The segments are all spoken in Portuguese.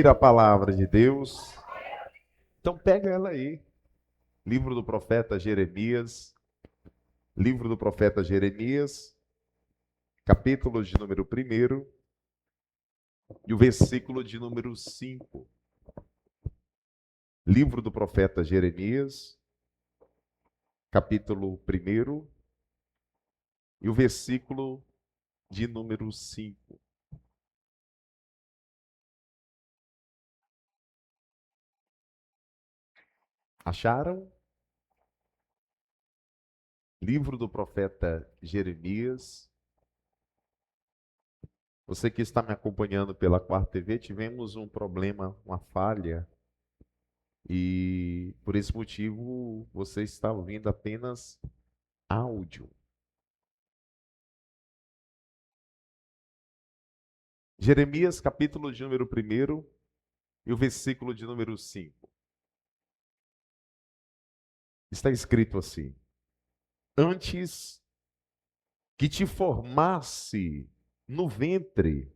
A palavra de Deus. Então pega ela aí. Livro do profeta Jeremias. Livro do profeta Jeremias, capítulo de número 1 e o versículo de número 5. Livro do profeta Jeremias, capítulo 1 e o versículo de número 5. Acharam? Livro do profeta Jeremias. Você que está me acompanhando pela Quarta TV, tivemos um problema, uma falha, e por esse motivo você está ouvindo apenas áudio. Jeremias, capítulo de número 1 e o versículo de número 5. Está escrito assim: Antes que te formasse no ventre,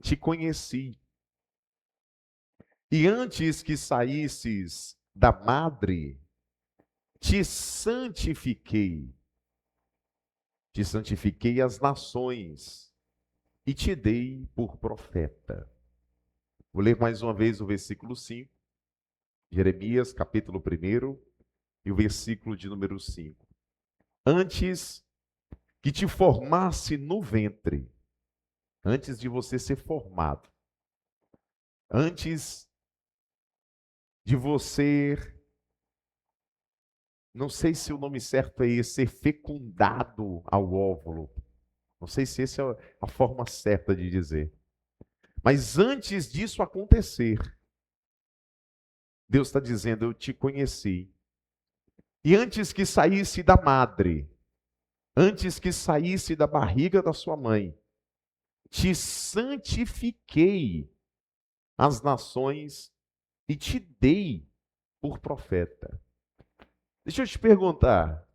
te conheci. E antes que saísses da madre, te santifiquei. Te santifiquei às nações e te dei por profeta. Vou ler mais uma vez o versículo 5. Jeremias, capítulo 1 e o versículo de número 5. Antes que te formasse no ventre, antes de você ser formado, antes de você, não sei se o nome certo é esse, ser fecundado ao óvulo, não sei se essa é a forma certa de dizer, mas antes disso acontecer, Deus está dizendo: eu te conheci, e antes que saísse da madre, antes que saísse da barriga da sua mãe, te santifiquei às nações e te dei por profeta. Deixa eu te perguntar,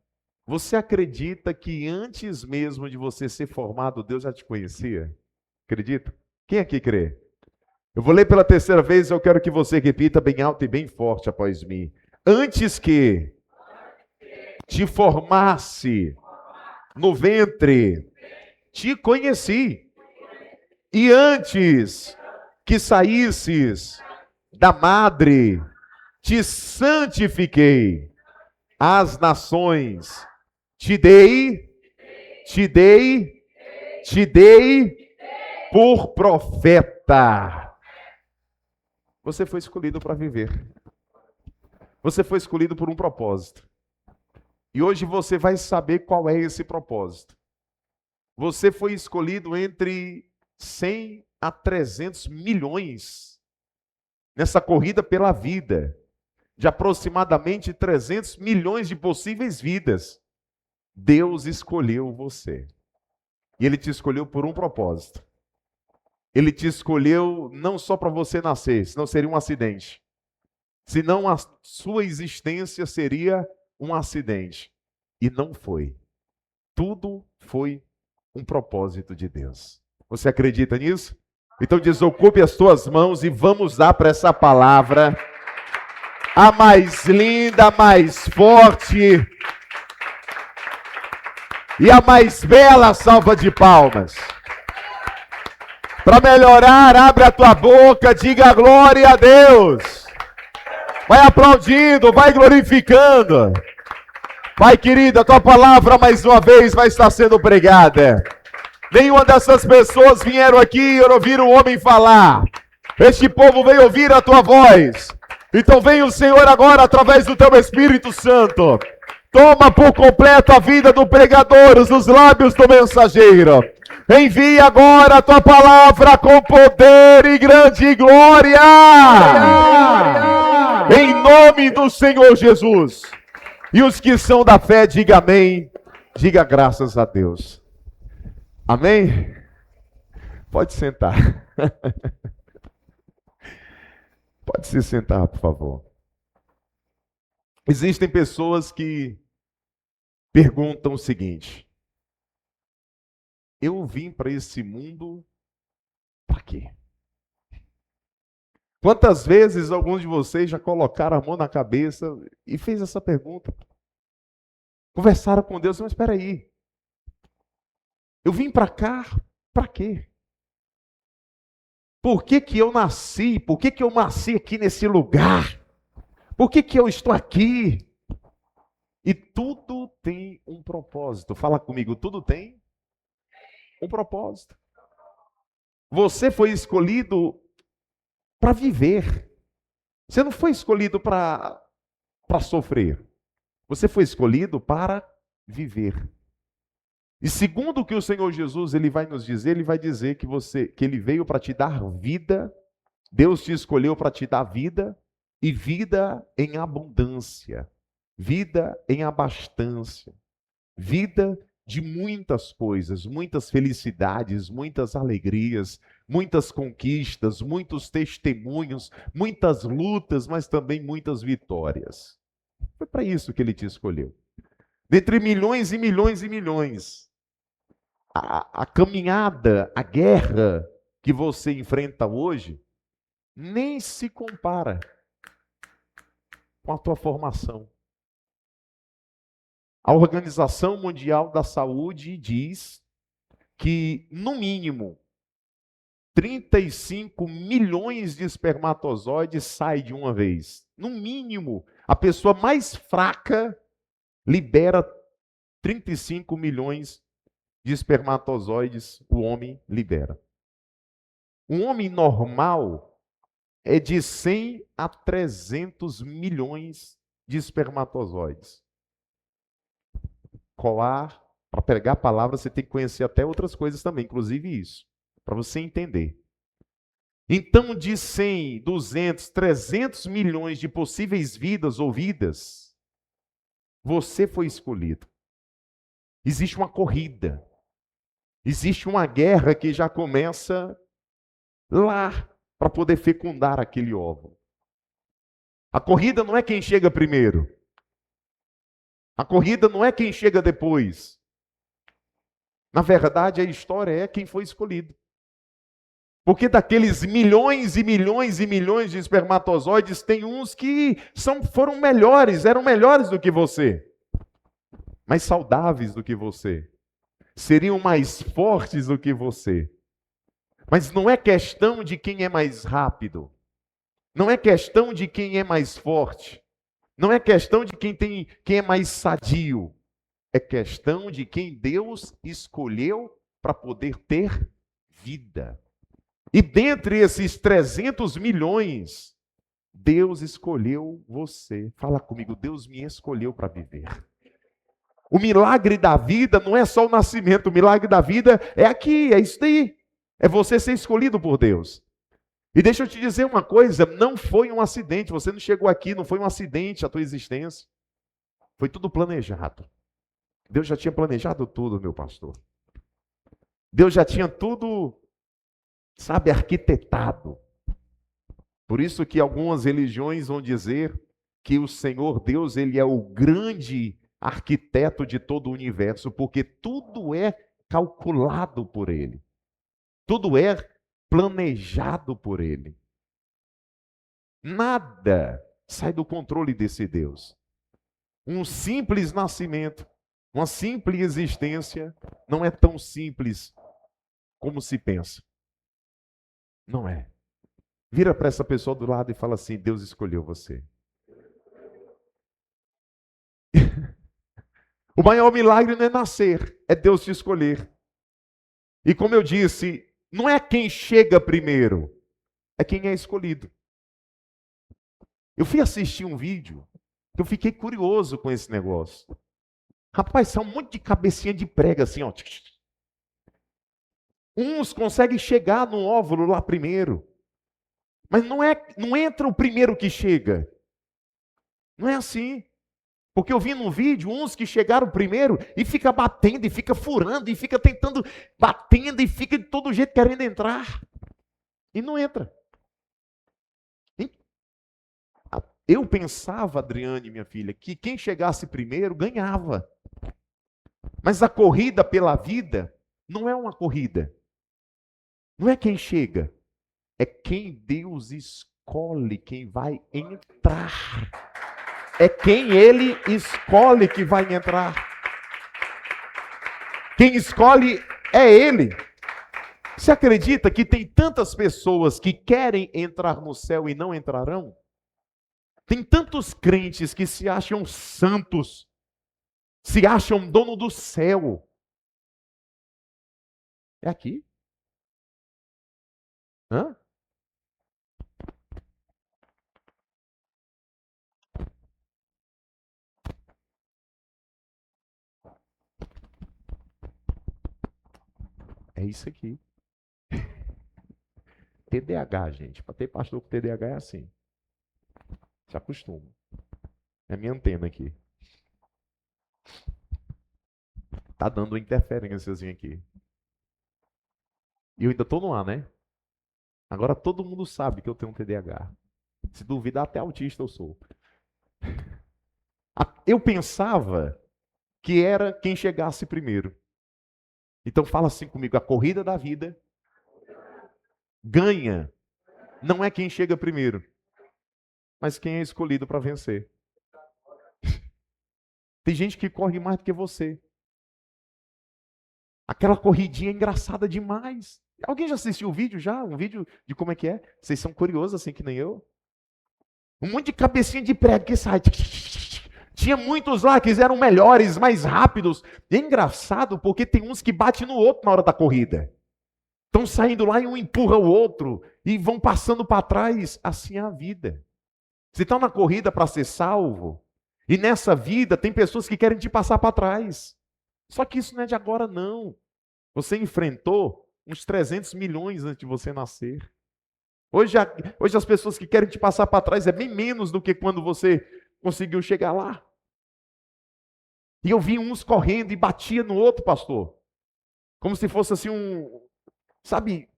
você acredita que antes mesmo de você ser formado, Deus já te conhecia? Acredita? Quem aqui crê? Eu vou ler pela terceira vez, eu quero que você repita bem alto e bem forte após mim. Antes que te formasse no ventre, te conheci. E antes que saísses da madre, te santifiquei. As nações te dei, te dei, te dei por profeta. Você foi escolhido para viver. Você foi escolhido por um propósito. E hoje você vai saber qual é esse propósito. Você foi escolhido entre 100 a 300 milhões nessa corrida pela vida, de aproximadamente 300 milhões de possíveis vidas. Deus escolheu você. E Ele te escolheu por um propósito. Ele te escolheu não só para você nascer, senão seria um acidente. Senão a sua existência seria um acidente. E não foi. Tudo foi um propósito de Deus. Você acredita nisso? Então desocupe as tuas mãos e vamos dar para essa palavra a mais linda, a mais forte e a mais bela salva de palmas. Para melhorar, abre a tua boca, diga glória a Deus. Vai aplaudindo, vai glorificando. Pai querido, a tua palavra mais uma vez vai estar sendo pregada. Nenhuma dessas pessoas vieram aqui e ouviram o homem falar. Este povo veio ouvir a tua voz. Então vem o Senhor agora através do teu Espírito Santo. Toma por completo a vida do pregador, os lábios do mensageiro. Envia agora a tua palavra com poder e grande glória. Em nome do Senhor Jesus. E os que são da fé, diga amém. Diga graças a Deus. Amém? Pode sentar. Pode se sentar, por favor. Existem pessoas que perguntam o seguinte: eu vim para esse mundo para quê? Quantas vezes alguns de vocês já colocaram a mão na cabeça e fez essa pergunta? Conversaram com Deus, mas espera aí. Eu vim para cá para quê? Por que que eu nasci? Por que que eu nasci aqui nesse lugar? Por que que eu estou aqui? E tudo tem um propósito. Fala comigo, tudo tem um propósito. Você foi escolhido para viver. Você não foi escolhido para sofrer. Você foi escolhido para viver. E segundo o que o Senhor Jesus ele vai nos dizer, ele vai dizer que ele veio para te dar vida. Deus te escolheu para te dar vida e vida em abundância, vida em abastança, vida de muitas coisas, muitas felicidades, muitas alegrias, muitas conquistas, muitos testemunhos, muitas lutas, mas também muitas vitórias. Foi para isso que ele te escolheu. Dentre milhões e milhões e milhões, a caminhada, a guerra que você enfrenta hoje, nem se compara com a tua formação. A Organização Mundial da Saúde diz que, no mínimo, 35 milhões de espermatozoides saem de uma vez. No mínimo, a pessoa mais fraca libera 35 milhões de espermatozoides, o homem libera. Um homem normal é de 100 a 300 milhões de espermatozoides. Colar, para pegar a palavra, você tem que conhecer até outras coisas também, inclusive isso, para você entender. Então, de 100, 200, 300 milhões de possíveis vidas ou vidas, você foi escolhido. Existe uma corrida, existe uma guerra que já começa lá, para poder fecundar aquele óvulo. A corrida não é quem chega primeiro. A corrida não é quem chega depois. Na verdade, a história é quem foi escolhido. Porque daqueles milhões e milhões e milhões de espermatozoides, tem uns que foram melhores, eram melhores do que você. Mais saudáveis do que você. Seriam mais fortes do que você. Mas não é questão de quem é mais rápido. Não é questão de quem é mais forte. Não é questão de quem é mais sadio. É questão de quem Deus escolheu para poder ter vida. E dentre esses 300 milhões, Deus escolheu você. Fala comigo, Deus me escolheu para viver. O milagre da vida não é só o nascimento, o milagre da vida é aqui, é isso daí. É você ser escolhido por Deus. E deixa eu te dizer uma coisa, não foi um acidente, você não chegou aqui, não foi um acidente a tua existência. Foi tudo planejado. Deus já tinha planejado tudo, meu pastor. Deus já tinha tudo, sabe, arquitetado. Por isso que algumas religiões vão dizer que o Senhor Deus, ele é o grande arquiteto de todo o universo, porque tudo é calculado por ele. Tudo é planejado por ele. Nada sai do controle desse Deus. Um simples nascimento, uma simples existência, não é tão simples como se pensa. Não é. Vira para essa pessoa do lado e fala assim: Deus escolheu você. O maior milagre não é nascer, é Deus te escolher. E como eu disse, não é quem chega primeiro, é quem é escolhido. Eu fui assistir um vídeo, que eu fiquei curioso com esse negócio. Rapaz, são um monte de cabecinha de prega assim, ó. Uns conseguem chegar no óvulo lá primeiro. Mas não entra o primeiro que chega. Não é assim. Porque eu vi num vídeo uns que chegaram primeiro e fica batendo, e fica furando, e fica tentando, batendo, e fica de todo jeito querendo entrar. E não entra. Eu pensava, Adriane, minha filha, que quem chegasse primeiro ganhava. Mas a corrida pela vida não é uma corrida. Não é quem chega. É quem Deus escolhe escolhe quem vai entrar. É quem ele escolhe que vai entrar. Quem escolhe é ele. Você acredita que tem tantas pessoas que querem entrar no céu e não entrarão? Tem tantos crentes que se acham santos, se acham dono do céu. É aqui? Hã? É isso aqui. TDAH, gente. Para ter pastor com TDAH é assim. Se acostuma. É a minha antena aqui. Tá dando uma interferênciazinha aqui. E eu ainda tô no ar, né? Agora todo mundo sabe que eu tenho um TDAH. Se duvidar, até autista eu sou. Eu pensava que era quem chegasse primeiro. Então fala assim comigo, a corrida da vida ganha. Não é quem chega primeiro, mas quem é escolhido para vencer. Tem gente que corre mais do que você. Aquela corridinha é engraçada demais. Alguém já assistiu o vídeo já? Um vídeo de como é que é? Vocês são curiosos assim que nem eu? Um monte de cabecinha de prego que sai. Tinha muitos lá que eram melhores, mais rápidos. E é engraçado porque tem uns que batem no outro na hora da corrida. Estão saindo lá e um empurra o outro e vão passando para trás. Assim é a vida. Você está na corrida para ser salvo e nessa vida tem pessoas que querem te passar para trás. Só que isso não é de agora, não. Você enfrentou uns 300 milhões antes de você nascer. Hoje as pessoas que querem te passar para trás é bem menos do que quando você conseguiu chegar lá. E eu vi uns correndo e batia no outro, pastor. Como se fosse assim sabe,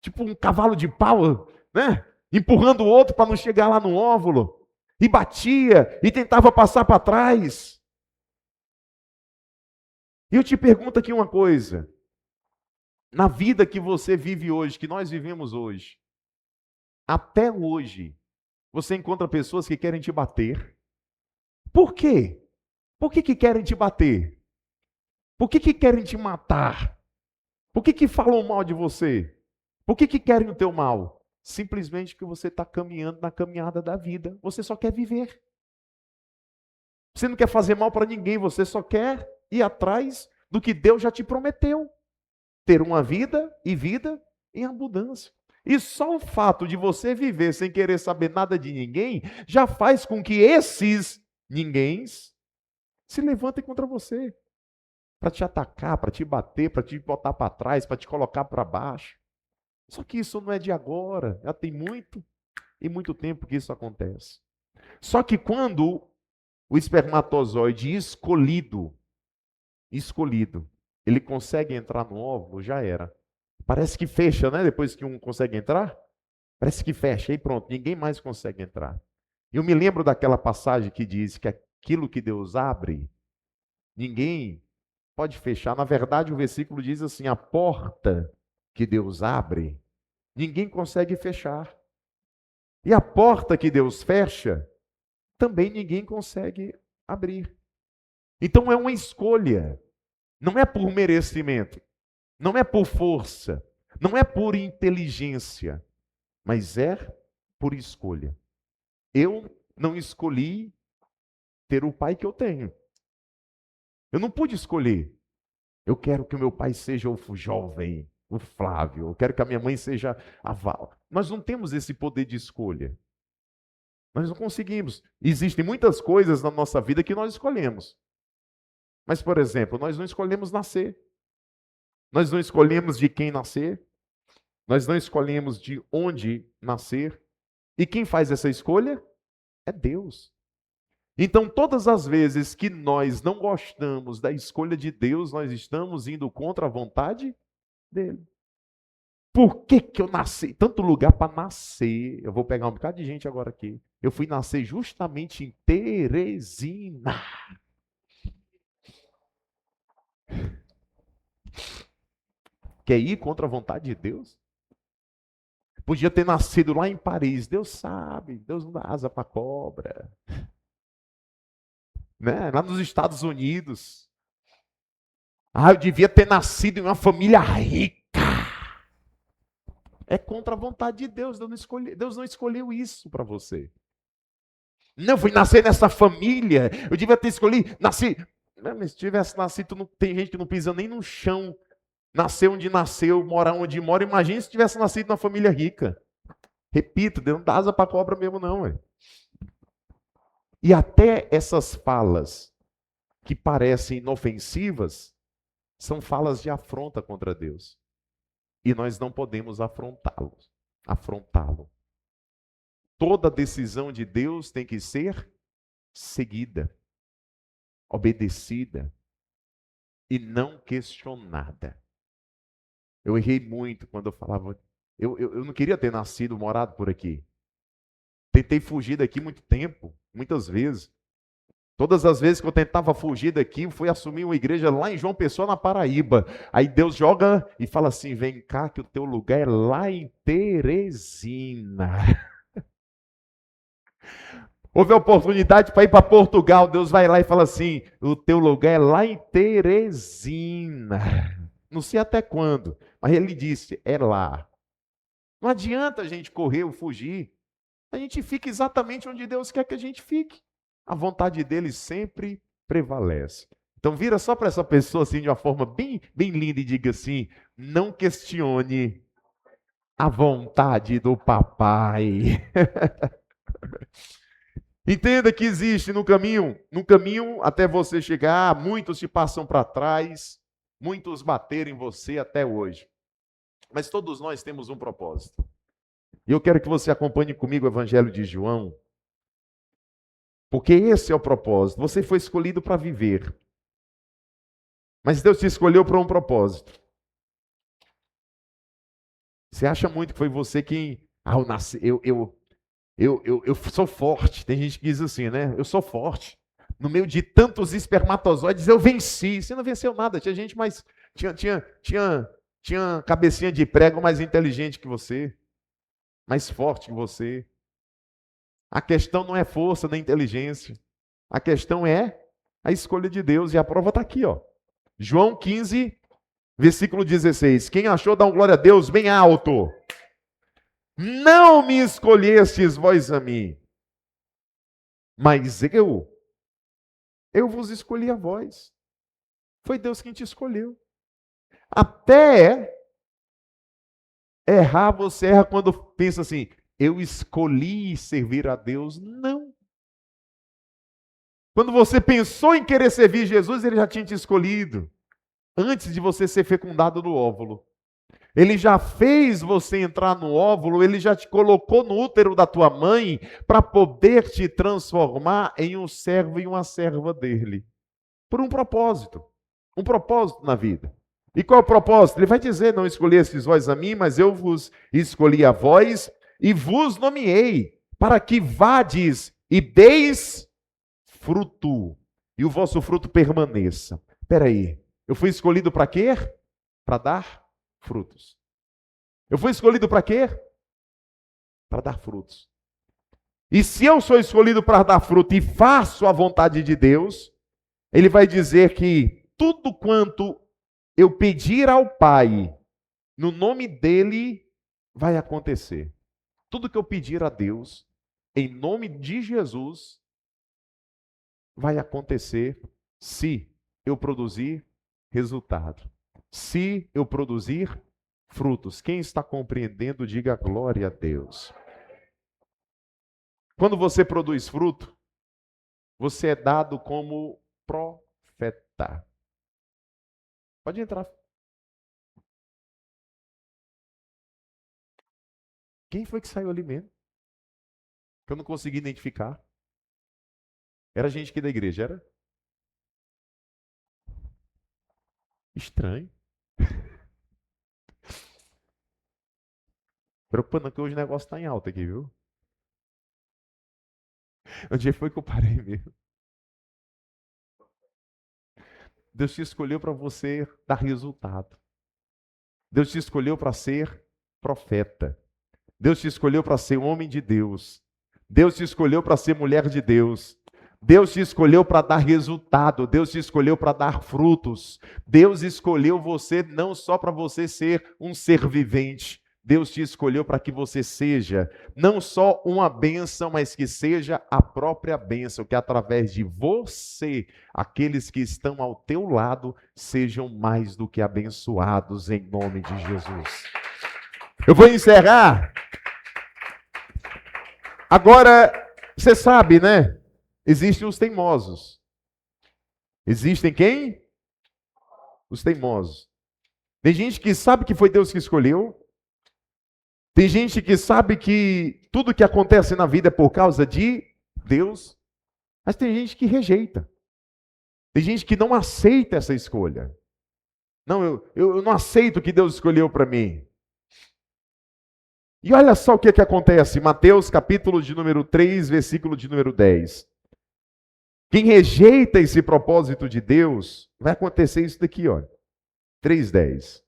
tipo um cavalo de pau, né? Empurrando o outro para não chegar lá no óvulo. E batia e tentava passar para trás. E eu te pergunto aqui uma coisa. Na vida que você vive hoje, que nós vivemos hoje, até hoje, você encontra pessoas que querem te bater. Por quê? Por que querem te bater? Por que querem te matar? Por que falam mal de você? Por que querem o teu mal? Simplesmente que você está caminhando na caminhada da vida. Você só quer viver. Você não quer fazer mal para ninguém, você só quer ir atrás do que Deus já te prometeu. Ter uma vida e vida em abundância. E só o fato de você viver sem querer saber nada de ninguém já faz com que esses ninguéms se levantem contra você para te atacar, para te bater, para te botar para trás, para te colocar para baixo. Só que isso não é de agora, já tem muito e muito tempo que isso acontece. Só que quando o espermatozoide escolhido, ele consegue entrar no óvulo, já era. Parece que fecha, né? Depois que um consegue entrar, parece que fecha e pronto, ninguém mais consegue entrar. Eu me lembro daquela passagem que diz que aquilo que Deus abre, ninguém pode fechar. Na verdade, o versículo diz assim: a porta que Deus abre, ninguém consegue fechar. E a porta que Deus fecha, também ninguém consegue abrir. Então é uma escolha. Não é por merecimento, não é por força, não é por inteligência, mas é por escolha. Eu não escolhi ter o pai que eu tenho. Eu não pude escolher. Eu quero que o meu pai seja o jovem, o Flávio. Eu quero que a minha mãe seja a Val. Nós não temos esse poder de escolha. Nós não conseguimos. Existem muitas coisas na nossa vida que nós escolhemos. Mas, por exemplo, nós não escolhemos nascer. Nós não escolhemos de quem nascer. Nós não escolhemos de onde nascer. E quem faz essa escolha é Deus. Então, todas as vezes que nós não gostamos da escolha de Deus, nós estamos indo contra a vontade dele. Por que eu nasci? Tanto lugar para nascer. Eu vou pegar um bocado de gente agora aqui. Eu fui nascer justamente em Teresina. Quer ir contra a vontade de Deus? Podia ter nascido lá em Paris. Deus sabe, Deus não dá asa para cobra. Né? Lá nos Estados Unidos. Ah, eu devia ter nascido em uma família rica. É contra a vontade de Deus. Deus não escolheu isso para você. Não, fui nascer nessa família. Eu devia ter escolhido. Nasci. Não, mas se tivesse nascido, tem gente que não pisa nem no chão. Nasceu onde nasceu, mora onde mora. Imagina se tivesse nascido numa família rica. Repito, Deus não dá asa para cobra mesmo, não. Ué. E até essas falas que parecem inofensivas são falas de afronta contra Deus. E nós não podemos afrontá-lo. Toda decisão de Deus tem que ser seguida, obedecida e não questionada. Eu errei muito quando eu falava. Eu não queria ter nascido, morado por aqui. Tentei fugir daqui muito tempo, muitas vezes. Todas as vezes que eu tentava fugir daqui, eu fui assumir uma igreja lá em João Pessoa, na Paraíba. Aí Deus joga e fala assim: vem cá, que o teu lugar é lá em Teresina. Houve a oportunidade para ir para Portugal. Deus vai lá e fala assim: o teu lugar é lá em Teresina. Não sei até quando, mas ele disse: é lá. Não adianta a gente correr ou fugir. A gente fica exatamente onde Deus quer que a gente fique. A vontade dele sempre prevalece. Então vira só para essa pessoa assim de uma forma bem, bem linda e diga assim: não questione a vontade do papai. Entenda que existe no caminho até você chegar, muitos te passam para trás, muitos bateram em você até hoje. Mas todos nós temos um propósito. E eu quero que você acompanhe comigo o Evangelho de João, porque esse é o propósito. Você foi escolhido para viver, mas Deus te escolheu para um propósito. Você acha muito que foi você quem... Ah, eu nasci, eu sou forte. Tem gente que diz assim, né? Eu sou forte. No meio de tantos espermatozoides, eu venci. Você não venceu nada. Tinha gente mais... Tinha cabecinha de prego mais inteligente que você, mais forte que você. A questão não é força nem inteligência. A questão é a escolha de Deus. E a prova está aqui, ó. João 15, versículo 16. Quem achou, dá um glória a Deus bem alto. Não me escolhestes vós a mim, mas eu vos escolhi a vós. Foi Deus quem te escolheu. Até errar, você erra quando pensa assim, eu escolhi servir a Deus. Não. Quando você pensou em querer servir Jesus, ele já tinha te escolhido. Antes de você ser fecundado no óvulo. Ele já fez você entrar no óvulo, ele já te colocou no útero da tua mãe para poder te transformar em um servo e uma serva dele. Por um propósito na vida. E qual é o propósito? Ele vai dizer: não escolhestes vós a mim, mas eu vos escolhi a vós e vos nomeei, para que vades e deis fruto, e o vosso fruto permaneça. Espera aí, eu fui escolhido para quê? Para dar frutos. Eu fui escolhido para quê? Para dar frutos. E se eu sou escolhido para dar fruto e faço a vontade de Deus, ele vai dizer que tudo quanto eu pedir ao Pai, no nome dele, vai acontecer. Tudo que eu pedir a Deus, em nome de Jesus, vai acontecer se eu produzir resultado. Se eu produzir frutos. Quem está compreendendo, diga glória a Deus. Quando você produz fruto, você é dado como profeta. Pode entrar. Quem foi que saiu ali mesmo? Que eu não consegui identificar. Era gente aqui da igreja, era? Estranho. Preocupando que hoje o negócio está em alta aqui, viu? Onde foi que eu parei mesmo? Deus te escolheu para você dar resultado. Deus te escolheu para ser profeta. Deus te escolheu para ser homem de Deus. Deus te escolheu para ser mulher de Deus. Deus te escolheu para dar resultado. Deus te escolheu para dar frutos. Deus escolheu você não só para você ser um ser vivente. Deus te escolheu para que você seja não só uma bênção, mas que seja a própria bênção, que através de você, aqueles que estão ao teu lado sejam mais do que abençoados em nome de Jesus. Eu vou encerrar. Agora, você sabe, né? Existem os teimosos. Existem quem? Os teimosos. Tem gente que sabe que foi Deus que escolheu. Tem gente que sabe que tudo que acontece na vida é por causa de Deus. Mas tem gente que rejeita. Tem gente que não aceita essa escolha. Não, eu não aceito o que Deus escolheu para mim. E olha só o que acontece. Mateus capítulo de número 3, versículo de número 10. Quem rejeita esse propósito de Deus, vai acontecer isso daqui, ó. 3:10.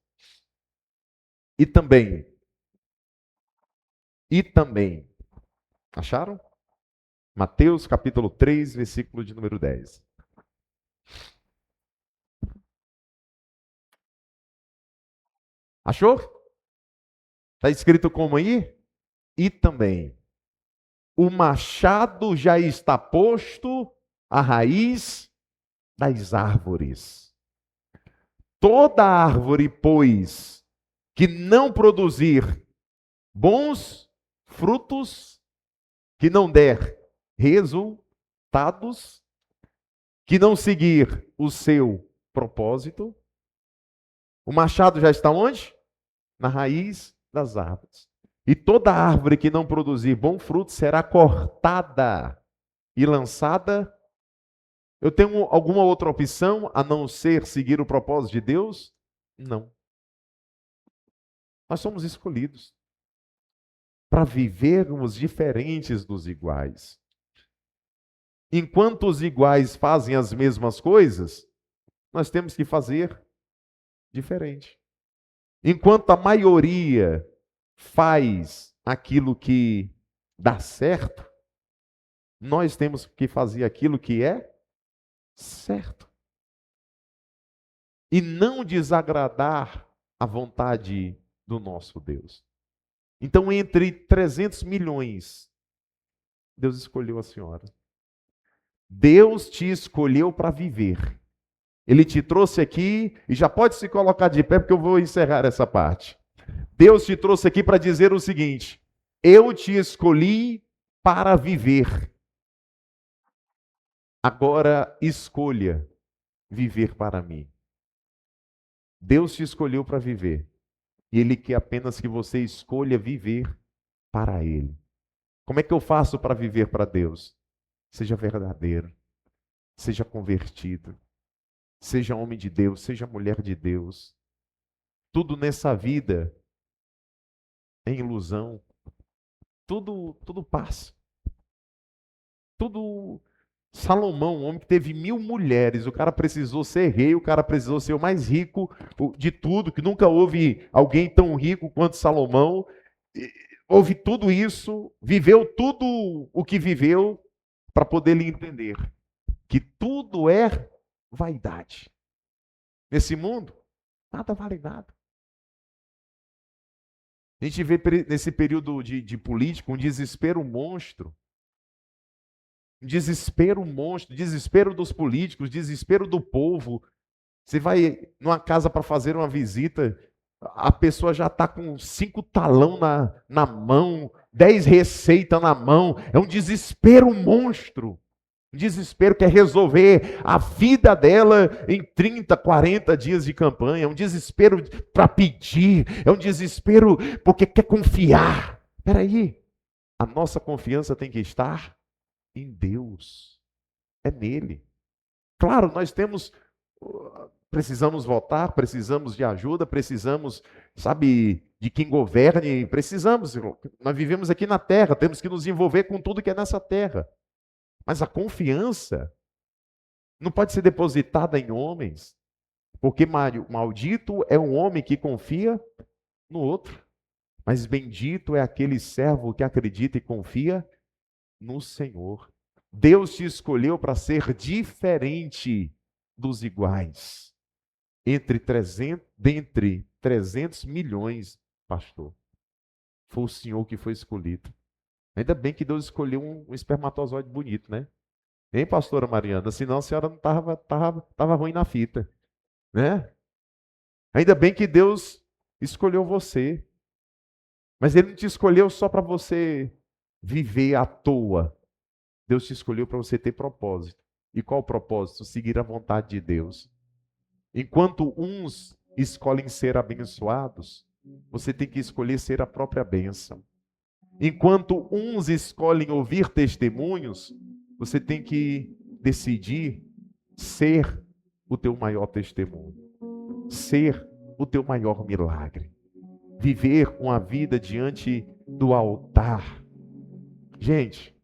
E também. Acharam? Mateus capítulo 3, versículo de número 10. Achou? Está escrito como aí? E também. O machado já está posto à raiz das árvores. Toda árvore, pois, que não produzir bons frutos, que não der resultados, que não seguir o seu propósito, o machado já está onde? Na raiz das árvores. E toda árvore que não produzir bom fruto será cortada e lançada. Eu tenho alguma outra opção a não ser seguir o propósito de Deus? Não. Nós somos escolhidos para vivermos diferentes dos iguais. Enquanto os iguais fazem as mesmas coisas, nós temos que fazer diferente. Enquanto a maioria faz aquilo que dá certo, nós temos que fazer aquilo que é certo. E não desagradar a vontade do nosso Deus. Então, entre 300 milhões, Deus escolheu a senhora. Deus te escolheu para viver. Ele te trouxe aqui, e já pode se colocar de pé, porque eu vou encerrar essa parte. Deus te trouxe aqui para dizer o seguinte: eu te escolhi para viver. Agora escolha viver para mim. Deus te escolheu para viver. E Ele quer apenas que você escolha viver para Ele. Como é que eu faço para viver para Deus? Seja verdadeiro. Seja convertido. Seja homem de Deus. Seja mulher de Deus. Tudo nessa vida é ilusão. Tudo passa. Tudo. Salomão, um homem que teve 1000 mulheres, o cara precisou ser rei, o cara precisou ser o mais rico de tudo, que nunca houve alguém tão rico quanto Salomão. Houve tudo isso, viveu tudo o que viveu para poder lhe entender que tudo é vaidade. Nesse mundo, nada vale nada. A gente vê nesse período de política um desespero monstro. Desespero monstro, desespero dos políticos, desespero do povo. Você vai numa casa para fazer uma visita, a pessoa já está com 5 talão na mão, 10 receitas na mão. É um desespero monstro. Um desespero que quer resolver a vida dela em 30, 40 dias de campanha. É um desespero para pedir. É um desespero porque quer confiar. Espera aí, a nossa confiança tem que estar em Deus, é nele. Claro, nós precisamos votar, precisamos de ajuda, precisamos, sabe, de quem governe, precisamos, nós vivemos aqui na terra, temos que nos envolver com tudo que é nessa terra. Mas a confiança não pode ser depositada em homens, porque maldito é um homem que confia no outro. Mas bendito é aquele servo que acredita e confia no Senhor. Deus te escolheu para ser diferente dos iguais. Dentre 300 milhões, pastor, foi o senhor que foi escolhido. Ainda bem que Deus escolheu um espermatozoide bonito, né? Hein, pastora Mariana? Senão a senhora não tava ruim na fita, né? Ainda bem que Deus escolheu você. Mas Ele não te escolheu só para você viver à toa. Deus te escolheu para você ter propósito. E qual o propósito? Seguir a vontade de Deus. Enquanto uns escolhem ser abençoados, você tem que escolher ser a própria bênção. Enquanto uns escolhem ouvir testemunhos, você tem que decidir ser o teu maior testemunho, ser o teu maior milagre, viver uma vida diante do altar. Gente,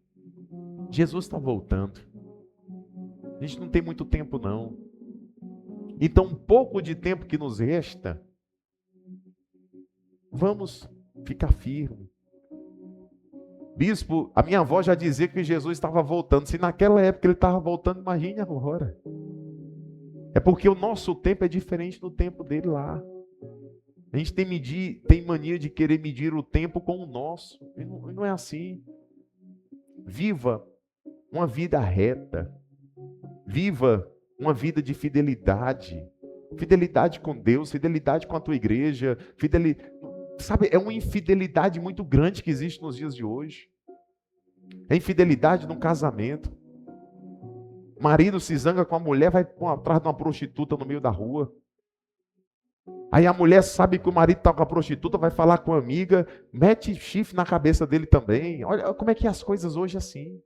Jesus está voltando. A gente não tem muito tempo, não. Então, pouco de tempo que nos resta, vamos ficar firmes. Bispo, a minha avó já dizia que Jesus estava voltando. Se naquela época ele estava voltando, imagine agora. É porque o nosso tempo é diferente do tempo dele lá. A gente tem mania de querer medir o tempo com o nosso. E não é assim. Viva uma vida reta. Viva uma vida de fidelidade. Fidelidade com Deus, fidelidade com a tua igreja, sabe, é uma infidelidade muito grande que existe nos dias de hoje. É infidelidade no casamento. O marido se zanga com a mulher, vai atrás de uma prostituta no meio da rua. Aí a mulher sabe que o marido está com a prostituta, vai falar com a amiga, mete chifre na cabeça dele também. Olha como é que é as coisas hoje assim.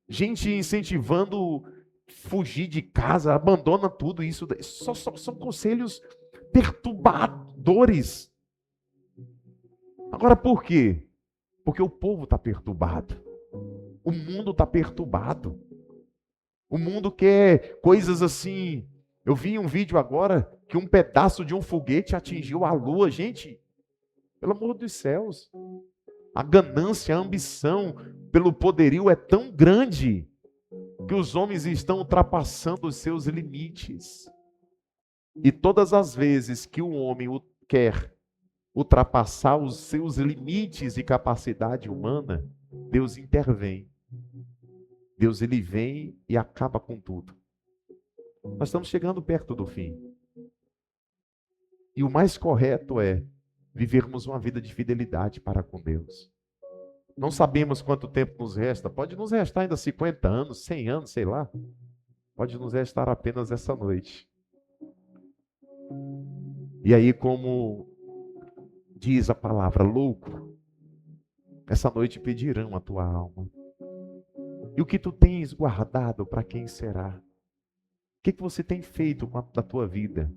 Gente incentivando fugir de casa, abandona tudo isso. São conselhos perturbadores. Agora por quê? Porque o povo está perturbado. O mundo está perturbado. O mundo quer coisas assim. Eu vi um vídeo agora que um pedaço de um foguete atingiu a lua. Gente, pelo amor dos céus. A ganância, a ambição pelo poderio é tão grande que os homens estão ultrapassando os seus limites. E todas as vezes que o homem quer ultrapassar os seus limites de capacidade humana, Deus intervém. Deus ele vem e acaba com tudo. Nós estamos chegando perto do fim. E o mais correto é vivermos uma vida de fidelidade para com Deus. Não sabemos quanto tempo nos resta. Pode nos restar ainda 50 anos, 100 anos, sei lá. Pode nos restar apenas essa noite. E aí, como diz a palavra, louco, essa noite pedirão a tua alma. E o que tu tens guardado, para quem será? O que você tem feito da tua vida?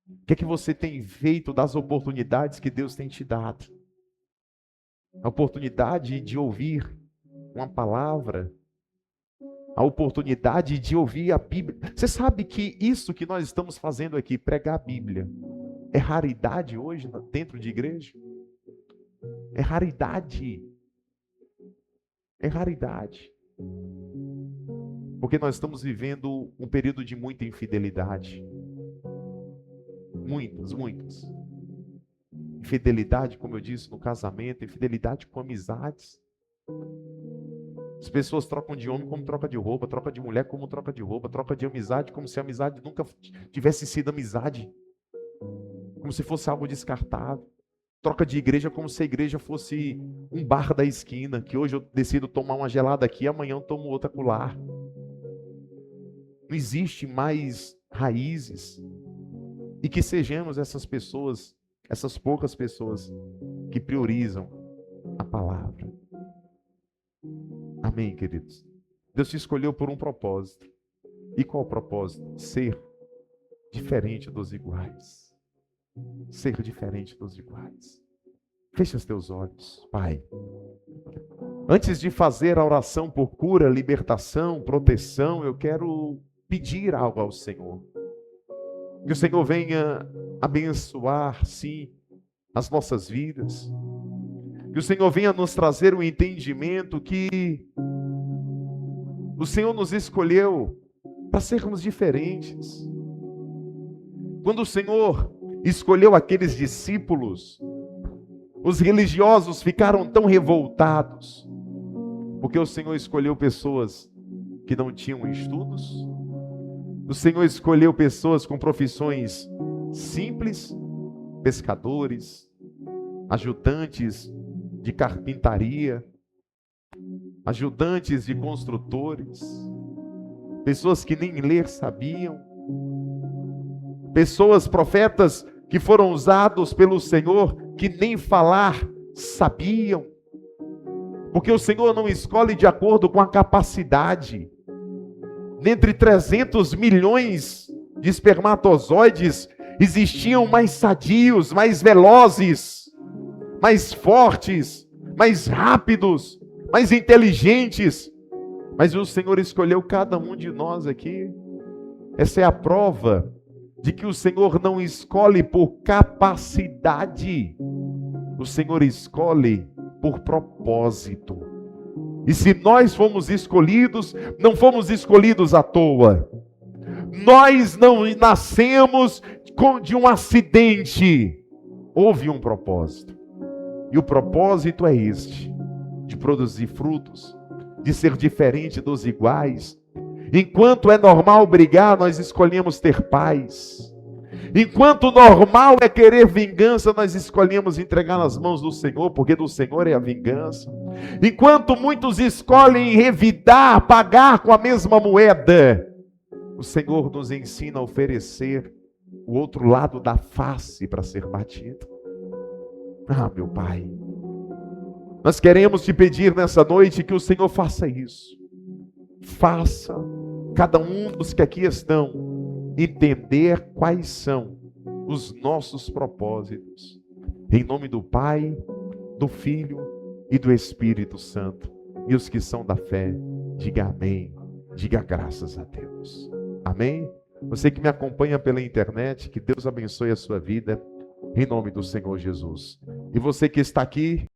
O que você tem feito das oportunidades que Deus tem te dado? A oportunidade de ouvir uma palavra, a oportunidade de ouvir a Bíblia. Você sabe que isso que nós estamos fazendo aqui, pregar a Bíblia, é raridade hoje dentro de igreja? É raridade. É raridade. Porque nós estamos vivendo um período de muita infidelidade. Muitas. Infidelidade, como eu disse, no casamento, infidelidade com amizades. As pessoas trocam de homem como troca de roupa, troca de mulher como troca de roupa, troca de amizade como se a amizade nunca tivesse sido amizade, como se fosse algo descartável. Troca de igreja como se a igreja fosse um bar da esquina, que hoje eu decido tomar uma gelada aqui, amanhã eu tomo outra acolá. Não existe mais raízes. E que sejamos essas pessoas, essas poucas pessoas que priorizam a palavra. Amém, queridos? Deus te escolheu por um propósito. E qual o propósito? Ser diferente dos iguais. Ser diferente dos iguais. Fecha os teus olhos, Pai. Antes de fazer a oração por cura, libertação, proteção, eu quero pedir algo ao Senhor. Que o Senhor venha abençoar, sim, as nossas vidas. Que o Senhor venha nos trazer o entendimento que o Senhor nos escolheu para sermos diferentes. Quando o Senhor escolheu aqueles discípulos, os religiosos ficaram tão revoltados, porque o Senhor escolheu pessoas que não tinham estudos. O Senhor escolheu pessoas com profissões simples, pescadores, ajudantes de carpintaria, ajudantes de construtores, pessoas que nem ler sabiam, pessoas, profetas, que foram usados pelo Senhor, que nem falar sabiam, porque o Senhor não escolhe de acordo com a capacidade. Dentre 300 milhões de espermatozoides, existiam mais sadios, mais velozes, mais fortes, mais rápidos, mais inteligentes. Mas o Senhor escolheu cada um de nós aqui. Essa é a prova de que o Senhor não escolhe por capacidade. O Senhor escolhe por propósito. E se nós fomos escolhidos, não fomos escolhidos à toa. Nós não nascemos de um acidente. Houve um propósito. E o propósito é este: de produzir frutos, de ser diferente dos iguais. Enquanto é normal brigar, nós escolhemos ter paz. Enquanto normal é querer vingança, nós escolhemos entregar nas mãos do Senhor, porque do Senhor é a vingança. Enquanto muitos escolhem revidar, pagar com a mesma moeda, o Senhor nos ensina a oferecer o outro lado da face para ser batido. Ah, meu Pai, nós queremos te pedir nessa noite que o Senhor faça isso. Faça cada um dos que aqui estão entender quais são os nossos propósitos. Em nome do Pai, do Filho e do Espírito Santo. E os que são da fé, diga amém, diga graças a Deus. Amém? Você que me acompanha pela internet, que Deus abençoe a sua vida, em nome do Senhor Jesus. E você que está aqui